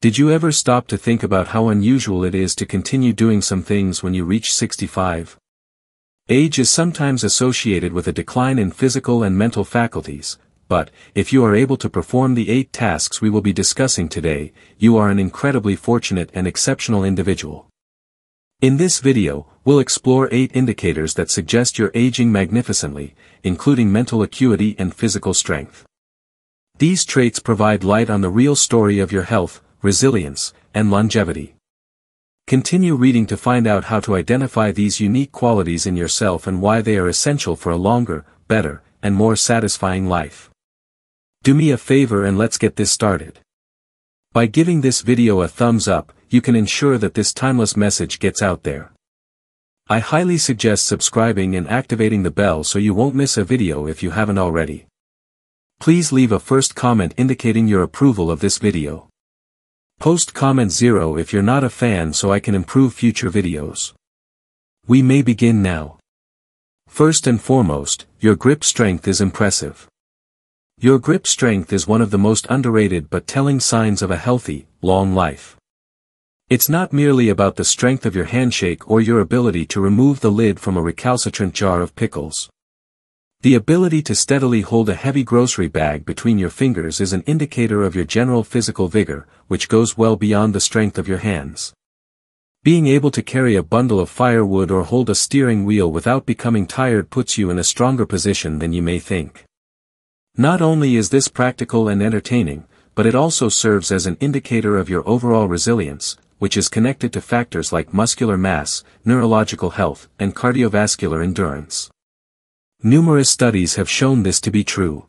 Did you ever stop to think about how unusual it is to continue doing some things when you reach 65? Age is sometimes associated with a decline in physical and mental faculties, but, if you are able to perform the 8 tasks we will be discussing today, you are an incredibly fortunate and exceptional individual. In this video, we'll explore 8 indicators that suggest you're aging magnificently, including mental acuity and physical strength. These traits provide light on the real story of your health, resilience, and longevity. Continue reading to find out how to identify these unique qualities in yourself and why they are essential for a longer, better, and more satisfying life. Do me a favor and let's get this started. By giving this video a thumbs up, you can ensure that this timeless message gets out there. I highly suggest subscribing and activating the bell so you won't miss a video if you haven't already. Please leave a first comment indicating your approval of this video. Post comment 0 if you're not a fan so I can improve future videos. We may begin now. First and foremost, your grip strength is impressive. Your grip strength is one of the most underrated but telling signs of a healthy, long life. It's not merely about the strength of your handshake or your ability to remove the lid from a recalcitrant jar of pickles. The ability to steadily hold a heavy grocery bag between your fingers is an indicator of your general physical vigor, which goes well beyond the strength of your hands. Being able to carry a bundle of firewood or hold a steering wheel without becoming tired puts you in a stronger position than you may think. Not only is this practical and entertaining, but it also serves as an indicator of your overall resilience, which is connected to factors like muscular mass, neurological health, and cardiovascular endurance. Numerous studies have shown this to be true.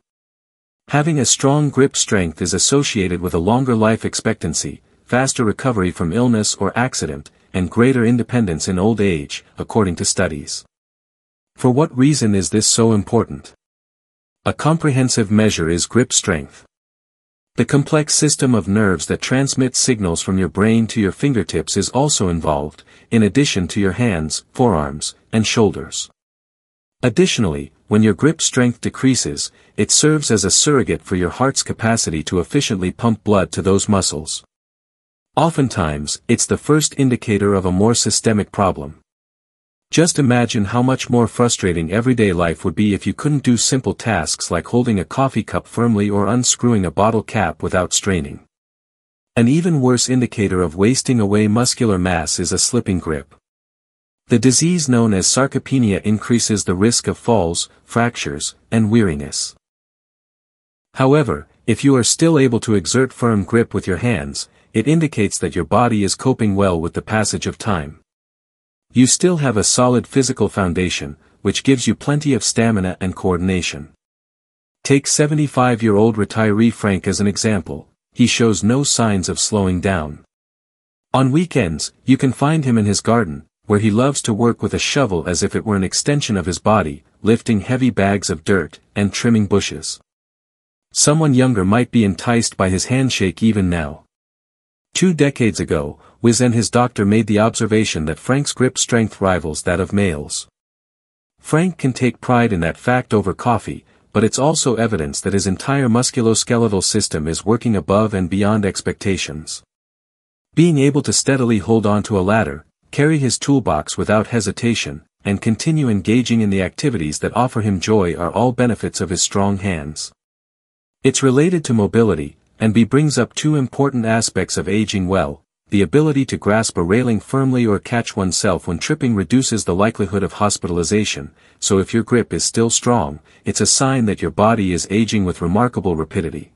Having a strong grip strength is associated with a longer life expectancy, faster recovery from illness or accident, and greater independence in old age, according to studies. For what reason is this so important? A comprehensive measure is grip strength. The complex system of nerves that transmit signals from your brain to your fingertips is also involved, in addition to your hands, forearms, and shoulders. Additionally, when your grip strength decreases, it serves as a surrogate for your heart's capacity to efficiently pump blood to those muscles. Oftentimes, it's the first indicator of a more systemic problem. Just imagine how much more frustrating everyday life would be if you couldn't do simple tasks like holding a coffee cup firmly or unscrewing a bottle cap without straining. An even worse indicator of wasting away muscular mass is a slipping grip. The disease known as sarcopenia increases the risk of falls, fractures, and weariness. However, if you are still able to exert firm grip with your hands, it indicates that your body is coping well with the passage of time. You still have a solid physical foundation, which gives you plenty of stamina and coordination. Take 75-year-old retiree Frank as an example. He shows no signs of slowing down. On weekends, you can find him in his garden, where he loves to work with a shovel as if it were an extension of his body, lifting heavy bags of dirt, and trimming bushes. Someone younger might be enticed by his handshake even now. 2 decades ago, Wiz and his doctor made the observation that Frank's grip strength rivals that of males. Frank can take pride in that fact over coffee, but it's also evidence that his entire musculoskeletal system is working above and beyond expectations. Being able to steadily hold onto a ladder, carry his toolbox without hesitation, and continue engaging in the activities that offer him joy are all benefits of his strong hands. It's related to mobility, and brings up 2 important aspects of aging well. The ability to grasp a railing firmly or catch oneself when tripping reduces the likelihood of hospitalization, so if your grip is still strong, it's a sign that your body is aging with remarkable rapidity.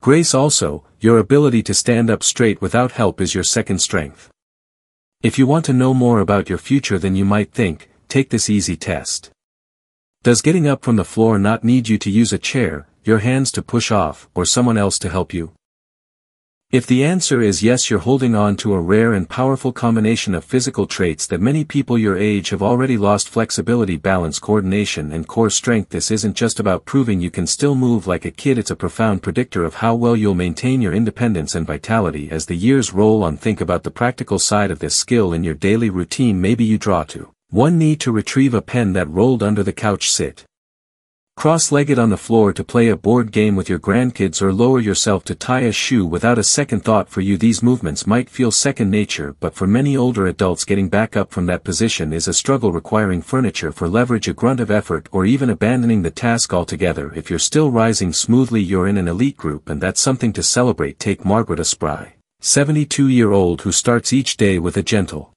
Grace also, your ability to stand up straight without help is your second strength. If you want to know more about your future than you might think, take this easy test. Does getting up from the floor not need you to use a chair, your hands to push off, or someone else to help you? If the answer is yes, you're holding on to a rare and powerful combination of physical traits that many people your age have already lost: flexibility, balance, coordination, and core strength. This isn't just about proving you can still move like a kid, it's a profound predictor of how well you'll maintain your independence and vitality as the years roll on. Think about the practical side of this skill in your daily routine. Maybe you draw to one knee to retrieve a pen that rolled under the couch. Sit Cross-legged on the floor to play a board game with your grandkids, or lower yourself to tie a shoe without a second thought. For you, these movements might feel second nature, but for many older adults, getting back up from that position is a struggle, requiring furniture for leverage, a grunt of effort, or even abandoning the task altogether. If you're still rising smoothly, you're in an elite group, and that's something to celebrate. Take Margaret, a spry 72-year-old who starts each day with a gentle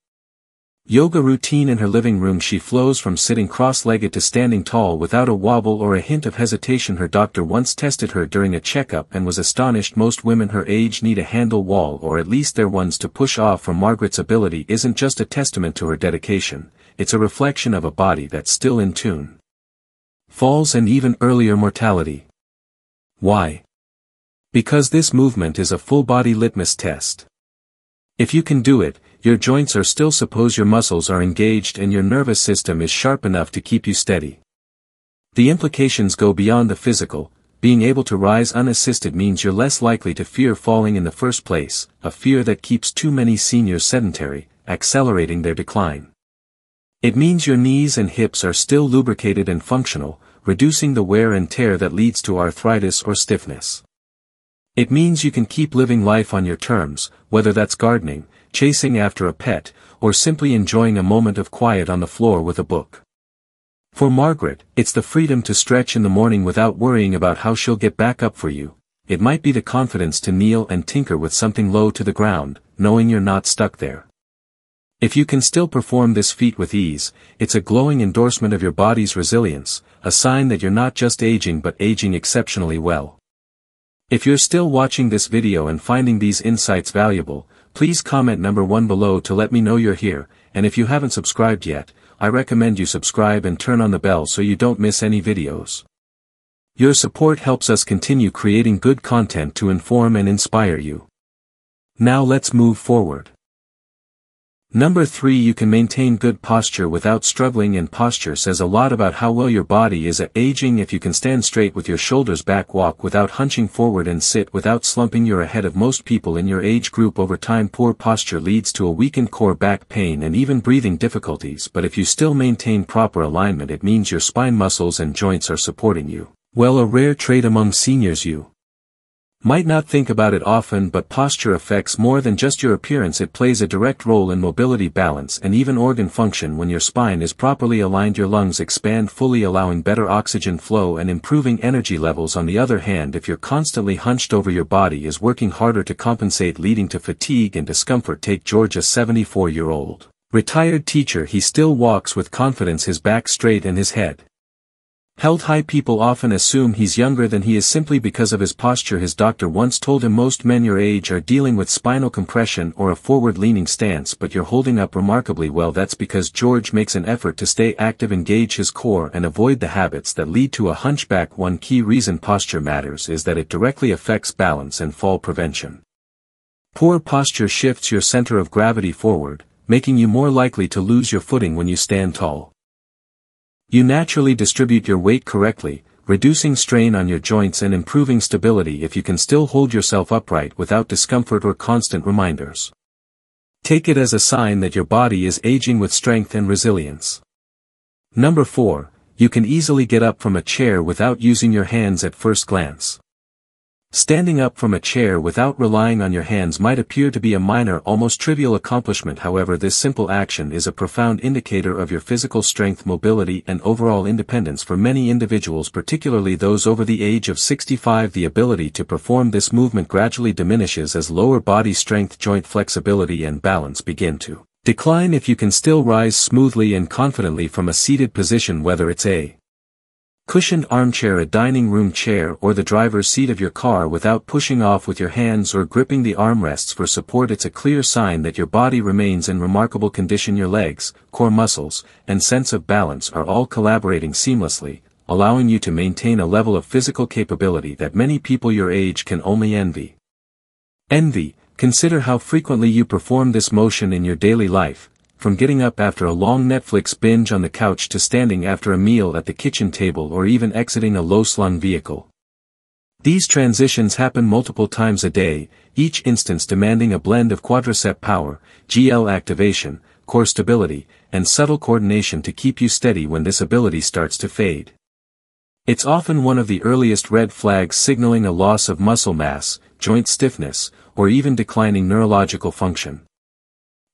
yoga routine in her living room. She flows from sitting cross-legged to standing tall without a wobble or a hint of hesitation. Her doctor once tested her during a checkup and was astonished. Most women her age need a handle wall, or at least they're ones to push off. From Margaret's ability isn't just a testament to her dedication, it's a reflection of a body that's still in tune. Falls and even earlier mortality. Why? Because this movement is a full-body litmus test. If you can do it, your joints are still, suppose your muscles are engaged, and your nervous system is sharp enough to keep you steady. The implications go beyond the physical. Being able to rise unassisted means you're less likely to fear falling in the first place, a fear that keeps too many seniors sedentary, accelerating their decline. It means your knees and hips are still lubricated and functional, reducing the wear and tear that leads to arthritis or stiffness. It means you can keep living life on your terms, whether that's gardening, chasing after a pet, or simply enjoying a moment of quiet on the floor with a book. For Margaret, it's the freedom to stretch in the morning without worrying about how she'll get back up. For you, it might be the confidence to kneel and tinker with something low to the ground, knowing you're not stuck there. If you can still perform this feat with ease, it's a glowing endorsement of your body's resilience, a sign that you're not just aging but aging exceptionally well. If you're still watching this video and finding these insights valuable, please comment number 1 below to let me know you're here, and if you haven't subscribed yet, I recommend you subscribe and turn on the bell so you don't miss any videos. Your support helps us continue creating good content to inform and inspire you. Now let's move forward. Number 3. You can maintain good posture without struggling, and posture says a lot about how well your body is at aging. If you can stand straight with your shoulders back, walk without hunching forward, and sit without slumping, you're ahead of most people in your age group. Over time, poor posture leads to a weakened core, back pain, and even breathing difficulties, but if you still maintain proper alignment, it means your spine muscles and joints are supporting you well, a rare trait among seniors. You might not think about it often, but posture affects more than just your appearance. It plays a direct role in mobility, balance, and even organ function. When your spine is properly aligned, your lungs expand fully, allowing better oxygen flow and improving energy levels. On the other hand, if you're constantly hunched over, your body is working harder to compensate, leading to fatigue and discomfort. Take George, a 74-year-old retired teacher. He still walks with confidence, his back straight and his head held high. People often assume he's younger than he is simply because of his posture. His doctor once told him, most men your age are dealing with spinal compression or a forward-leaning stance, but you're holding up remarkably well. That's because George makes an effort to stay active, engage his core, and avoid the habits that lead to a hunchback. One key reason posture matters is that it directly affects balance and fall prevention. Poor posture shifts your center of gravity forward, making you more likely to lose your footing when you stand tall. You naturally distribute your weight correctly, reducing strain on your joints and improving stability. If you can still hold yourself upright without discomfort or constant reminders, take it as a sign that your body is aging with strength and resilience. Number 4. You can easily get up from a chair without using your hands at first glance. Standing up from a chair without relying on your hands might appear to be a minor, almost trivial accomplishment. However, this simple action is a profound indicator of your physical strength, mobility, and overall independence. For many individuals, particularly those over the age of 65, the ability to perform this movement gradually diminishes as lower body strength, joint flexibility, and balance begin to decline. If you can still rise smoothly and confidently from a seated position, whether it's a cushioned armchair, a dining room chair, or the driver's seat of your car, without pushing off with your hands or gripping the armrests for support, it's a clear sign that your body remains in remarkable condition. Your legs, core muscles, and sense of balance are all collaborating seamlessly, allowing you to maintain a level of physical capability that many people your age can only envy. Consider how frequently you perform this motion in your daily life, from getting up after a long Netflix binge on the couch to standing after a meal at the kitchen table, or even exiting a low-slung vehicle. These transitions happen multiple times a day, each instance demanding a blend of quadricep power, GL activation, core stability, and subtle coordination to keep you steady when this ability starts to fade. It's often one of the earliest red flags signaling a loss of muscle mass, joint stiffness, or even declining neurological function.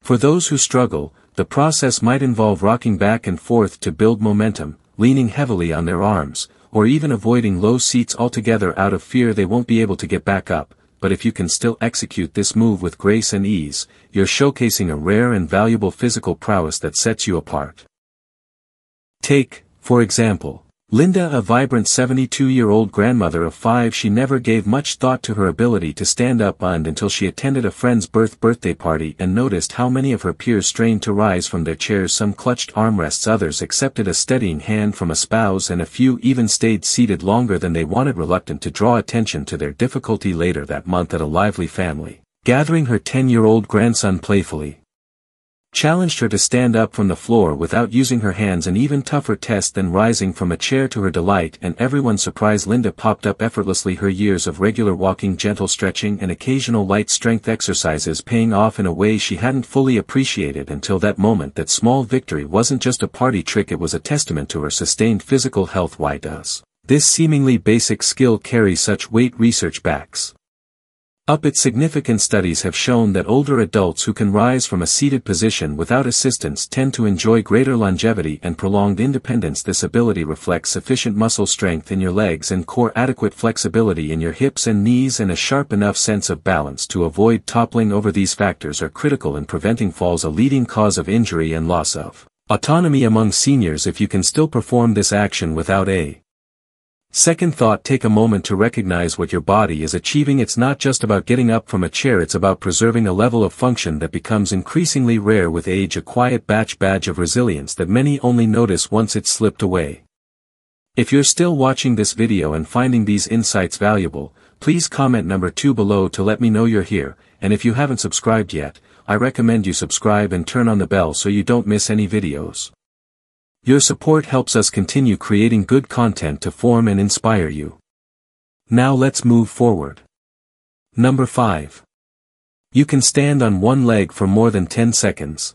For those who struggle, the process might involve rocking back and forth to build momentum, leaning heavily on their arms, or even avoiding low seats altogether out of fear they won't be able to get back up. But if you can still execute this move with grace and ease, you're showcasing a rare and valuable physical prowess that sets you apart. Take, for example, Linda, a vibrant 72-year-old grandmother of 5. She never gave much thought to her ability to stand up until she attended a friend's birthday party and noticed how many of her peers strained to rise from their chairs. Some clutched armrests, others accepted a steadying hand from a spouse, and a few even stayed seated longer than they wanted, reluctant to draw attention to their difficulty. Later that month at a lively family gathering, her 10-year-old grandson playfully challenged her to stand up from the floor without using her hands, an even tougher test than rising from a chair. To her delight and everyone's surprise, Linda popped up effortlessly, her years of regular walking, gentle stretching, and occasional light strength exercises paying off in a way she hadn't fully appreciated until that moment. That small victory wasn't just a party trick, it was a testament to her sustained physical health. Why does this seemingly basic skill carry such weight? Research backs up its significant. Studies have shown that older adults who can rise from a seated position without assistance tend to enjoy greater longevity and prolonged independence. This ability reflects sufficient muscle strength in your legs and core, adequate flexibility in your hips and knees, and a sharp enough sense of balance to avoid toppling over. These factors are critical in preventing falls, a leading cause of injury and loss of autonomy among seniors. If you can still perform this action without a second thought, take a moment to recognize what your body is achieving. It's not just about getting up from a chair, it's about preserving a level of function that becomes increasingly rare with age, a quiet badge of resilience that many only notice once it's slipped away. If you're still watching this video and finding these insights valuable, please comment number 2 below to let me know you're here, and if you haven't subscribed yet, I recommend you subscribe and turn on the bell so you don't miss any videos. Your support helps us continue creating good content to form and inspire you. Now let's move forward. Number 5. You can stand on one leg for more than 10 seconds.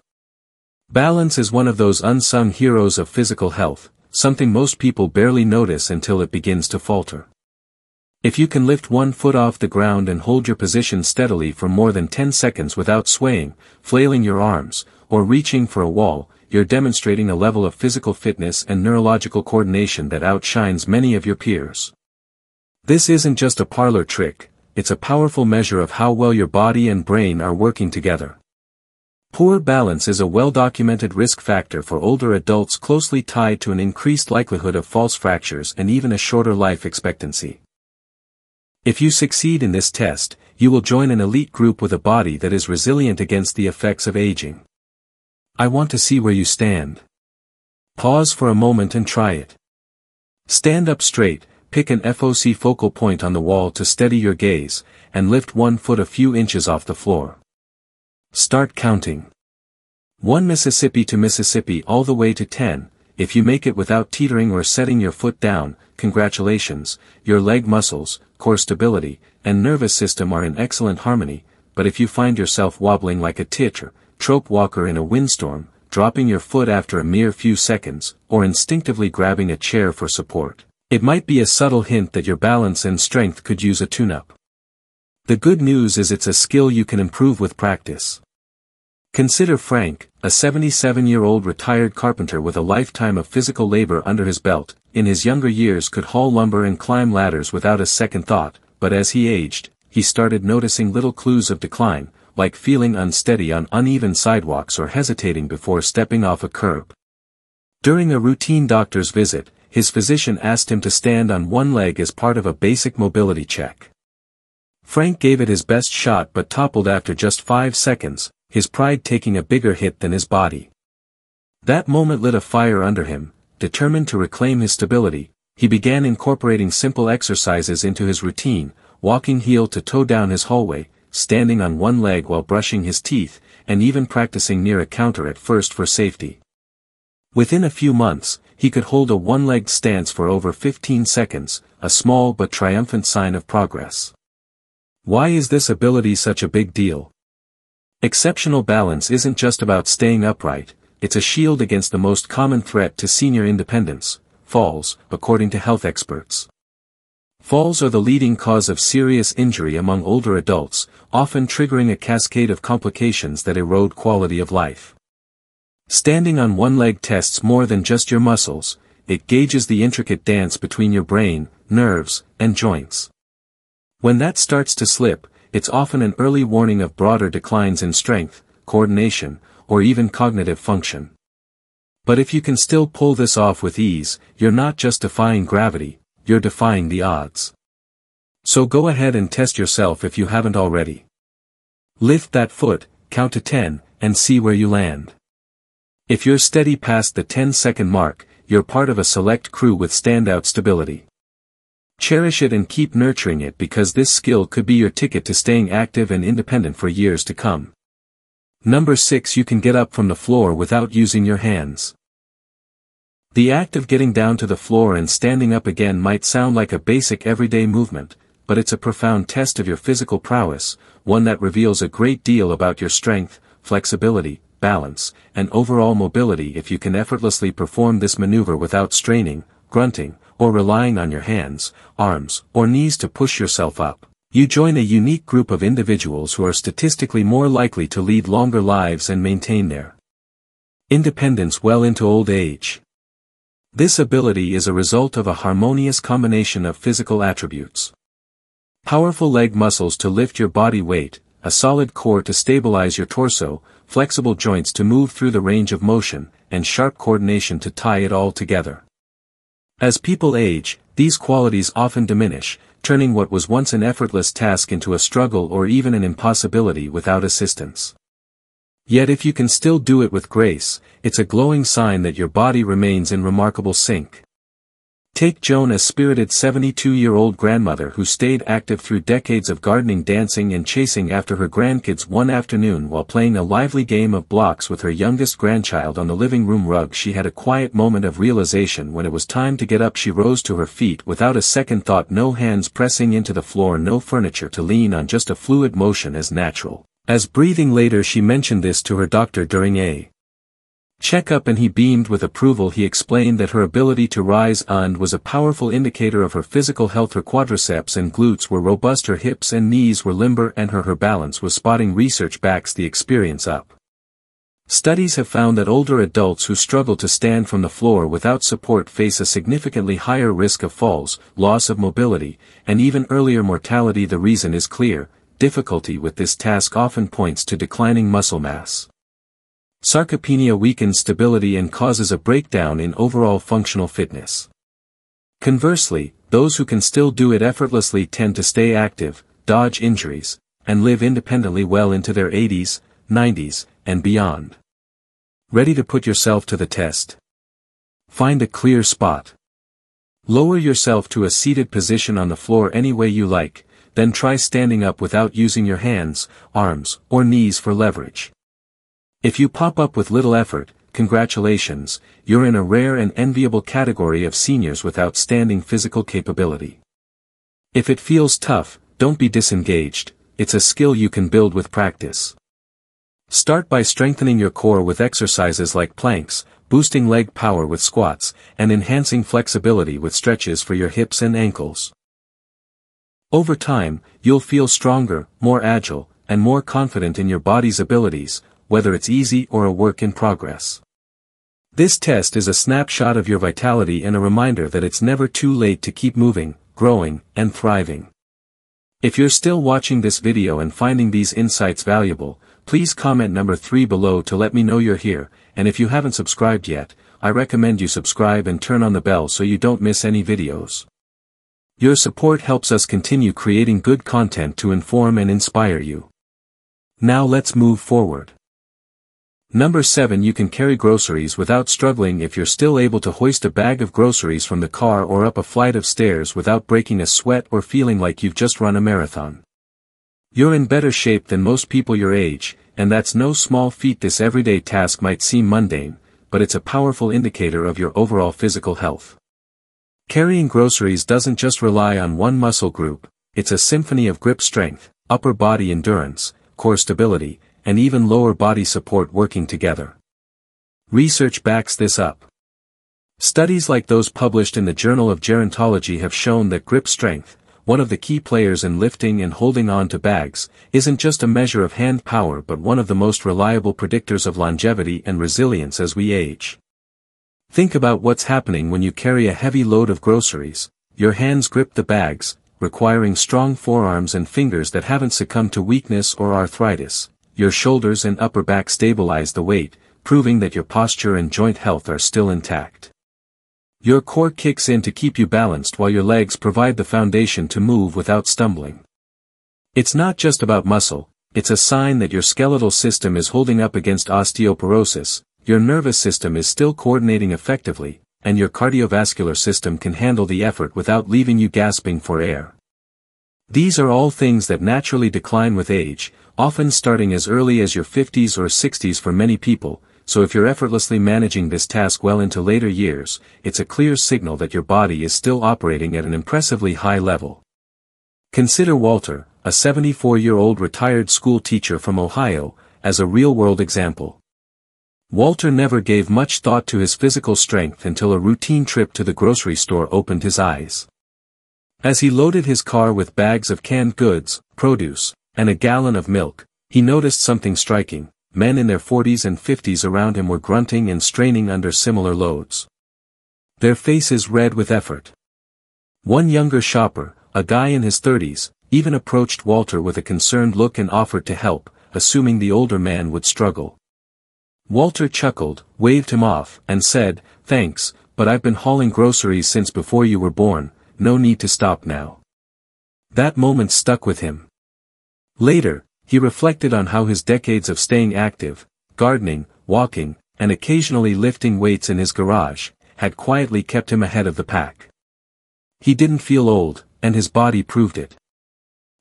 Balance is one of those unsung heroes of physical health, something most people barely notice until it begins to falter. If you can lift one foot off the ground and hold your position steadily for more than 10 seconds without swaying, flailing your arms, or reaching for a wall, you're demonstrating a level of physical fitness and neurological coordination that outshines many of your peers. This isn't just a parlor trick, it's a powerful measure of how well your body and brain are working together. Poor balance is a well-documented risk factor for older adults, closely tied to an increased likelihood of false fractures and even a shorter life expectancy. If you succeed in this test, you will join an elite group with a body that is resilient against the effects of aging. I want to see where you stand. Pause for a moment and try it. Stand up straight, pick an focal point on the wall to steady your gaze, and lift one foot a few inches off the floor. Start counting. 1 Mississippi to Mississippi all the way to 10. If you make it without teetering or setting your foot down, congratulations, your leg muscles, core stability, and nervous system are in excellent harmony. But if you find yourself wobbling like a trope walker in a windstorm, dropping your foot after a mere few seconds, or instinctively grabbing a chair for support, it might be a subtle hint that your balance and strength could use a tune-up. The good news is it's a skill you can improve with practice. Consider Frank, a 77-year-old retired carpenter with a lifetime of physical labor under his belt. In his younger years could haul lumber and climb ladders without a second thought, but as he aged, he started noticing little clues of decline, like feeling unsteady on uneven sidewalks or hesitating before stepping off a curb. During a routine doctor's visit, his physician asked him to stand on one leg as part of a basic mobility check. Frank gave it his best shot but toppled after just 5 seconds, his pride taking a bigger hit than his body. That moment lit a fire under him. Determined to reclaim his stability, he began incorporating simple exercises into his routine, walking heel to toe down his hallway, standing on one leg while brushing his teeth, and even practicing near a counter at first for safety. Within a few months, he could hold a one-legged stance for over 15 seconds, a small but triumphant sign of progress. Why is this ability such a big deal? Exceptional balance isn't just about staying upright, it's a shield against the most common threat to senior independence, falls, according to health experts. Falls are the leading cause of serious injury among older adults, often triggering a cascade of complications that erode quality of life. Standing on one leg tests more than just your muscles, it gauges the intricate dance between your brain, nerves, and joints. When that starts to slip, it's often an early warning of broader declines in strength, coordination, or even cognitive function. But if you can still pull this off with ease, you're not just defying gravity, you're defying the odds. So go ahead and test yourself if you haven't already. Lift that foot, count to 10, and see where you land. If you're steady past the 10-second mark, you're part of a select crew with standout stability. Cherish it and keep nurturing it, because this skill could be your ticket to staying active and independent for years to come. Number 6. You can get up from the floor without using your hands. The act of getting down to the floor and standing up again might sound like a basic everyday movement, but it's a profound test of your physical prowess, one that reveals a great deal about your strength, flexibility, balance, and overall mobility. If you can effortlessly perform this maneuver without straining, grunting, or relying on your hands, arms, or knees to push yourself up, you join a unique group of individuals who are statistically more likely to lead longer lives and maintain their independence well into old age. This ability is a result of a harmonious combination of physical attributes. Powerful leg muscles to lift your body weight, a solid core to stabilize your torso, flexible joints to move through the range of motion, and sharp coordination to tie it all together. As people age, these qualities often diminish, turning what was once an effortless task into a struggle or even an impossibility without assistance. Yet if you can still do it with grace, it's a glowing sign that your body remains in remarkable sync. Take Joan, a spirited 72-year-old grandmother who stayed active through decades of gardening, dancing, and chasing after her grandkids. One afternoon, while playing a lively game of blocks with her youngest grandchild on the living room rug, she had a quiet moment of realization. When it was time to get up, she rose to her feet without a second thought, no hands pressing into the floor, no furniture to lean on, just a fluid motion as natural as breathing. Later she mentioned this to her doctor during a checkup, and he beamed with approval. He explained that her ability to rise and was a powerful indicator of her physical health. Her quadriceps and glutes were robust, her hips and knees were limber, and her balance was spotting. Research backs the experience up. Studies have found that older adults who struggle to stand from the floor without support face a significantly higher risk of falls, loss of mobility, and even earlier mortality. The reason is clear: difficulty with this task often points to declining muscle mass. Sarcopenia weakens stability and causes a breakdown in overall functional fitness. Conversely, those who can still do it effortlessly tend to stay active, dodge injuries, and live independently well into their 80s, 90s, and beyond. Ready to put yourself to the test? Find a clear spot. Lower yourself to a seated position on the floor any way you like, then try standing up without using your hands, arms, or knees for leverage. If you pop up with little effort, congratulations, you're in a rare and enviable category of seniors with outstanding physical capability. If it feels tough, don't be disengaged, it's a skill you can build with practice. Start by strengthening your core with exercises like planks, boosting leg power with squats, and enhancing flexibility with stretches for your hips and ankles. Over time, you'll feel stronger, more agile, and more confident in your body's abilities, whether it's easy or a work in progress. This test is a snapshot of your vitality and a reminder that it's never too late to keep moving, growing, and thriving. If you're still watching this video and finding these insights valuable, please comment number 3 below to let me know you're here, and if you haven't subscribed yet, I recommend you subscribe and turn on the bell so you don't miss any videos. Your support helps us continue creating good content to inform and inspire you. Now let's move forward. Number 7. You can carry groceries without struggling. If you're still able to hoist a bag of groceries from the car or up a flight of stairs without breaking a sweat or feeling like you've just run a marathon, you're in better shape than most people your age, and that's no small feat. This everyday task might seem mundane, but it's a powerful indicator of your overall physical health. Carrying groceries doesn't just rely on one muscle group, it's a symphony of grip strength, upper body endurance, core stability, and even lower body support working together. Research backs this up. Studies like those published in the Journal of Gerontology have shown that grip strength, one of the key players in lifting and holding on to bags, isn't just a measure of hand power but one of the most reliable predictors of longevity and resilience as we age. Think about what's happening when you carry a heavy load of groceries. Your hands grip the bags, requiring strong forearms and fingers that haven't succumbed to weakness or arthritis. Your shoulders and upper back stabilize the weight, proving that your posture and joint health are still intact. Your core kicks in to keep you balanced while your legs provide the foundation to move without stumbling. It's not just about muscle, it's a sign that your skeletal system is holding up against osteoporosis, your nervous system is still coordinating effectively, and your cardiovascular system can handle the effort without leaving you gasping for air. These are all things that naturally decline with age, often starting as early as your 50s or 60s for many people. So if you're effortlessly managing this task well into later years, it's a clear signal that your body is still operating at an impressively high level. Consider Walter, a 74-year-old retired school teacher from Ohio, as a real-world example. Walter never gave much thought to his physical strength until a routine trip to the grocery store opened his eyes. As he loaded his car with bags of canned goods, produce, and a gallon of milk, he noticed something striking. Men in their 40s and 50s around him were grunting and straining under similar loads. Their faces red with effort. One younger shopper, a guy in his 30s, even approached Walter with a concerned look and offered to help, assuming the older man would struggle. Walter chuckled, waved him off, and said, "Thanks, but I've been hauling groceries since before you were born, no need to stop now." That moment stuck with him. Later, he reflected on how his decades of staying active, gardening, walking, and occasionally lifting weights in his garage, had quietly kept him ahead of the pack. He didn't feel old, and his body proved it.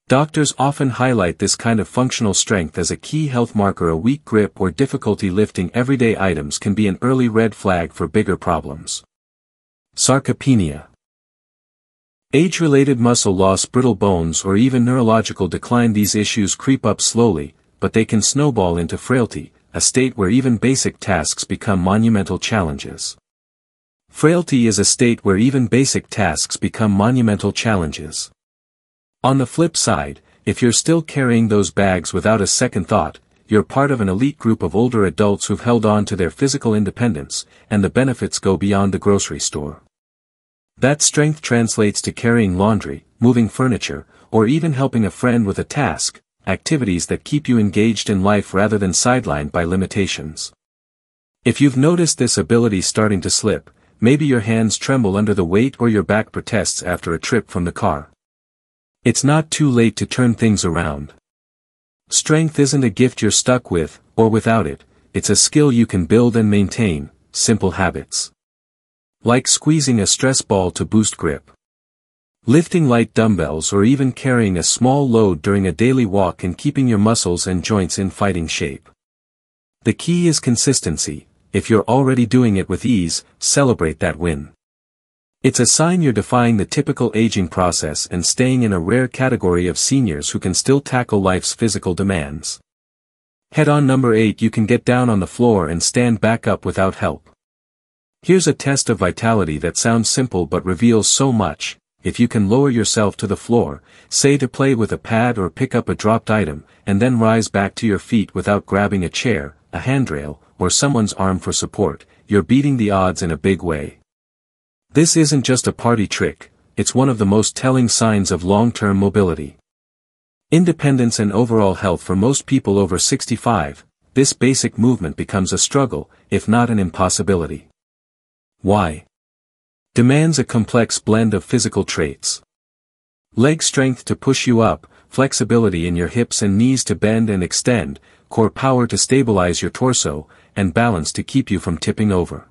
Doctors often highlight this kind of functional strength as a key health marker. A weak grip or difficulty lifting everyday items can be an early red flag for bigger problems. Sarcopenia. Age-related muscle loss, brittle bones, or even neurological decline. These issues creep up slowly, but they can snowball into frailty, a state where even basic tasks become monumental challenges. Frailty is a state where even basic tasks become monumental challenges. On the flip side, if you're still carrying those bags without a second thought, you're part of an elite group of older adults who've held on to their physical independence, and the benefits go beyond the grocery store. That strength translates to carrying laundry, moving furniture, or even helping a friend with a task, activities that keep you engaged in life rather than sidelined by limitations. If you've noticed this ability starting to slip, maybe your hands tremble under the weight or your back protests after a trip from the car. It's not too late to turn things around. Strength isn't a gift you're stuck with, or without it, it's a skill you can build and maintain, simple habits. Like squeezing a stress ball to boost grip. Lifting light dumbbells or even carrying a small load during a daily walk and keeping your muscles and joints in fighting shape. The key is consistency. If you're already doing it with ease, celebrate that win. It's a sign you're defying the typical aging process and staying in a rare category of seniors who can still tackle life's physical demands. Head on number 8. You can get down on the floor and stand back up without help. Here's a test of vitality that sounds simple but reveals so much. If you can lower yourself to the floor, say to play with a pad or pick up a dropped item, and then rise back to your feet without grabbing a chair, a handrail, or someone's arm for support, you're beating the odds in a big way. This isn't just a party trick, it's one of the most telling signs of long-term mobility. Independence and overall health. For most people over 65, this basic movement becomes a struggle, if not an impossibility. Why? Demands a complex blend of physical traits. Leg strength to push you up, flexibility in your hips and knees to bend and extend, core power to stabilize your torso, and balance to keep you from tipping over.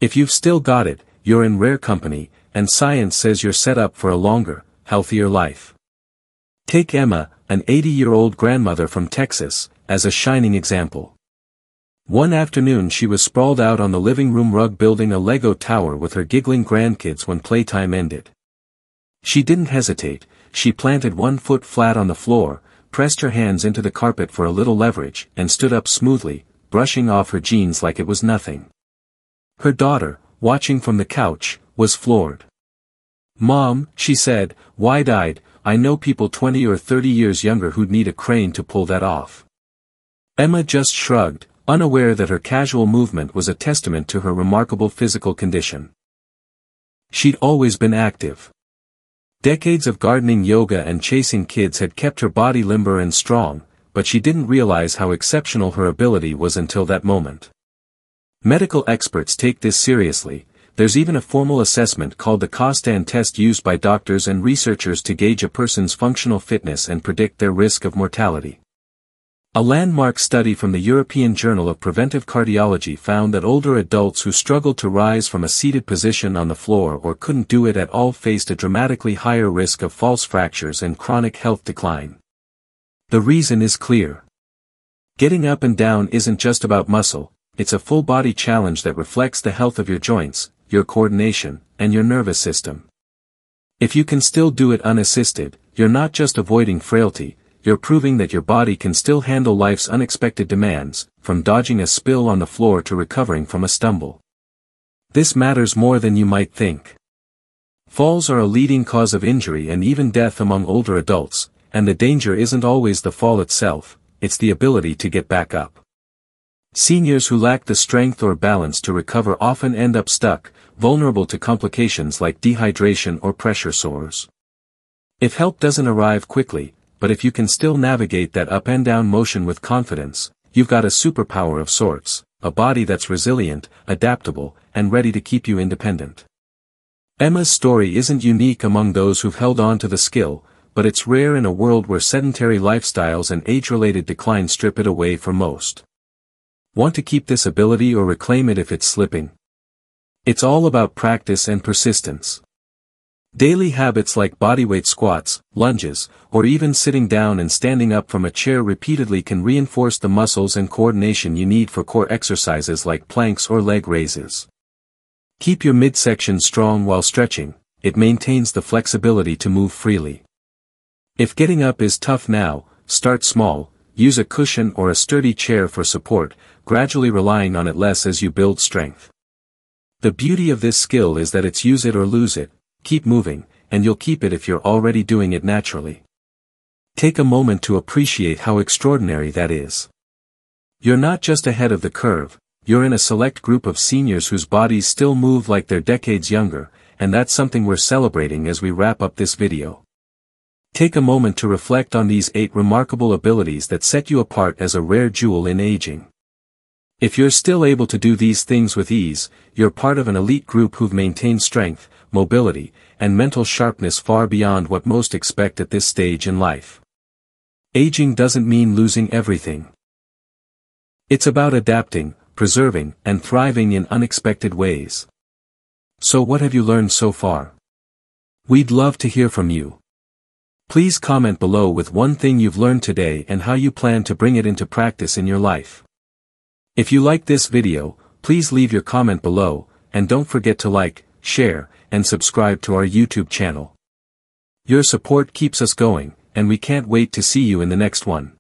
If you've still got it, you're in rare company, and science says you're set up for a longer, healthier life. Take Emma, an 80-year-old grandmother from Texas, as a shining example. One afternoon she was sprawled out on the living room rug building a Lego tower with her giggling grandkids when playtime ended. She didn't hesitate, she planted one foot flat on the floor, pressed her hands into the carpet for a little leverage, and stood up smoothly, brushing off her jeans like it was nothing. Her daughter, watching from the couch, was floored. "Mom," she said, wide-eyed, "I know people 20 or 30 years younger who'd need a crane to pull that off." Emma just shrugged, unaware that her casual movement was a testament to her remarkable physical condition. She'd always been active. Decades of gardening, yoga and chasing kids had kept her body limber and strong, but she didn't realize how exceptional her ability was until that moment. Medical experts take this seriously. There's even a formal assessment called the Costan test used by doctors and researchers to gauge a person's functional fitness and predict their risk of mortality. A landmark study from the European Journal of Preventive Cardiology found that older adults who struggled to rise from a seated position on the floor or couldn't do it at all faced a dramatically higher risk of false fractures and chronic health decline. The reason is clear. Getting up and down isn't just about muscle, it's a full-body challenge that reflects the health of your joints, your coordination, and your nervous system. If you can still do it unassisted, you're not just avoiding frailty, you're proving that your body can still handle life's unexpected demands, from dodging a spill on the floor to recovering from a stumble. This matters more than you might think. Falls are a leading cause of injury and even death among older adults, and the danger isn't always the fall itself, it's the ability to get back up. Seniors who lack the strength or balance to recover often end up stuck, vulnerable to complications like dehydration or pressure sores. If help doesn't arrive quickly, but if you can still navigate that up and down motion with confidence, you've got a superpower of sorts, a body that's resilient, adaptable, and ready to keep you independent. Emma's story isn't unique among those who've held on to the skill, but it's rare in a world where sedentary lifestyles and age-related decline strip it away for most. Want to keep this ability or reclaim it if it's slipping? It's all about practice and persistence. Daily habits like bodyweight squats, lunges, or even sitting down and standing up from a chair repeatedly can reinforce the muscles and coordination you need for core exercises like planks or leg raises. Keep your midsection strong while stretching, it maintains the flexibility to move freely. If getting up is tough now, start small, use a cushion or a sturdy chair for support, gradually relying on it less as you build strength. The beauty of this skill is that it's use it or lose it, keep moving, and you'll keep it if you're already doing it naturally. Take a moment to appreciate how extraordinary that is. You're not just ahead of the curve, you're in a select group of seniors whose bodies still move like they're decades younger, and that's something we're celebrating as we wrap up this video. Take a moment to reflect on these 8 remarkable abilities that set you apart as a rare jewel in aging. If you're still able to do these things with ease, you're part of an elite group who've maintained strength, mobility, and mental sharpness far beyond what most expect at this stage in life. Aging doesn't mean losing everything. It's about adapting, preserving, and thriving in unexpected ways. So what have you learned so far? We'd love to hear from you. Please comment below with one thing you've learned today and how you plan to bring it into practice in your life. If you like this video, please leave your comment below, and don't forget to like, share, and subscribe to our YouTube channel. Your support keeps us going, and we can't wait to see you in the next one.